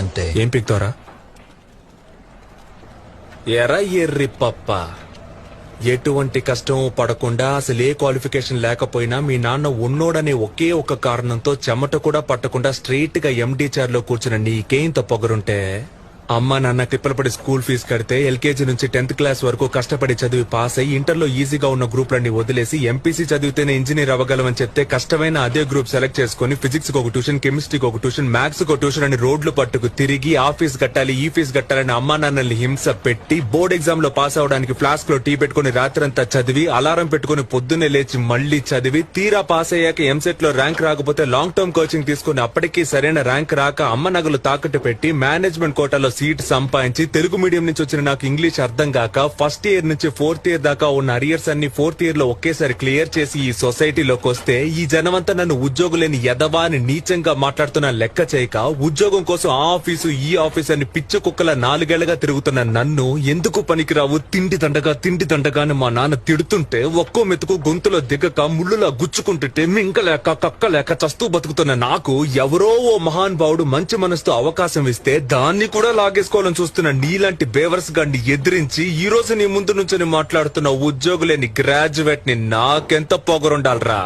కాదంటే ఏం పిక్తారా? ఎర్ర ఎర్రి పప్ప, ఎటువంటి కష్టం పడకుండా అసలు ఏ క్వాలిఫికేషన్ లేకపోయినా మీ నాన్న ఉన్నోడనే ఒకే ఒక కారణంతో చెమట కూడా పట్టకుండా స్ట్రైట్ గా ఎండి చైర్ లో కూర్చున్న నీకేంత పొగరుంటే అమ్మ నాన్న తిప్పలు పడి స్కూల్ ఫీజు కడితే ఎల్కేజీ నుంచి 10th క్లాస్ వరకు కష్టపడి చదివి పాస్ అయ్యి ఇంటర్లో ఈజీగా ఉన్న గ్రూప్లన్నీ వదిలేసి ఎంపీసీ చదివితేనే ఇంజనీర్ అవ్వగలమని చెప్తే కష్టమైన అదే గ్రూప్ సెలెక్ట్ చేసుకుని ఫిజిక్స్ కి ఒక ట్యూషన్, కెమిస్ట్రీకి ఒక ట్యూషన్, మ్యాథ్స్ కి ఒక ట్యూషన్ అని రోడ్లు పట్టుకు తిరిగి ఆ ఫీజు కట్టాలి ఈ ఫీజు కట్టాలని అమ్మా నాన్నల్ని హింస పెట్టి బోర్డ్ ఎగ్జామ్ లో పాస్ అవడానికి ఫ్లాస్క్ లో టీ పెట్టుకుని రాత్రంతా చదివి అలారం పెట్టుకుని పొద్దున్నే లేచి మళ్లీ చదివి తీరా పాస్ అయ్యాక ఎంసెట్ లో ర్యాంక్ రాకపోతే లాంగ్ టర్మ్ కోచింగ్ తీసుకుని అప్పటికీ సరైన ర్యాంక్ రాక అమ్మ నగలు తాకట్టు పెట్టి మేనేజ్మెంట్ కోటాలో సీట్ సంపాదించి తెలుగు మీడియం నుంచి వచ్చిన నాకు ఇంగ్లీష్ అర్థం కాక ఫస్ట్ ఇయర్ నుంచి 4th ఇయర్ దాకా ఉన్న అరియర్స్ అన్ని 4th ఇయర్ లో ఒకేసారి క్లియర్ చేసి ఈ సొసైటీలోకి వస్తే ఈ జనమంతా నన్ను ఉద్యోగులేని ఎదవా అని నీచంగా మాట్లాడుతున్న లెక్క చేయక ఉద్యోగం కోసం ఆ ఆఫీసు ఈ ఆఫీసు అని పిచ్చి కుక్కల 4 ఏళ్లుగా తిరుగుతున్న నన్ను ఎందుకు పనికిరావు తిండి దండగా అని మా నాన్న తిడుతుంటే ఒక్కో మెతుకు గొంతులో దిగక ముళ్ళులా గుచ్చుకుంటుంటే మింగలేక కక్కలేక చస్తూ బతుకుతున్న నాకు ఎవరో ఓ మహాన్ భావుడు మంచి మనసుతో అవకాశం ఇస్తే దాన్ని కూడా లాగేసుకోవాలని చూస్తున్న నీలాంటి బేవర్స్ గాన్ని ఎదిరించి ఈ రోజు నీ ముందు నుంచి మాట్లాడుతున్న ఉద్యోగులేని గ్రాడ్యుయేట్ ని నాకెంత పొగరుండాలరా.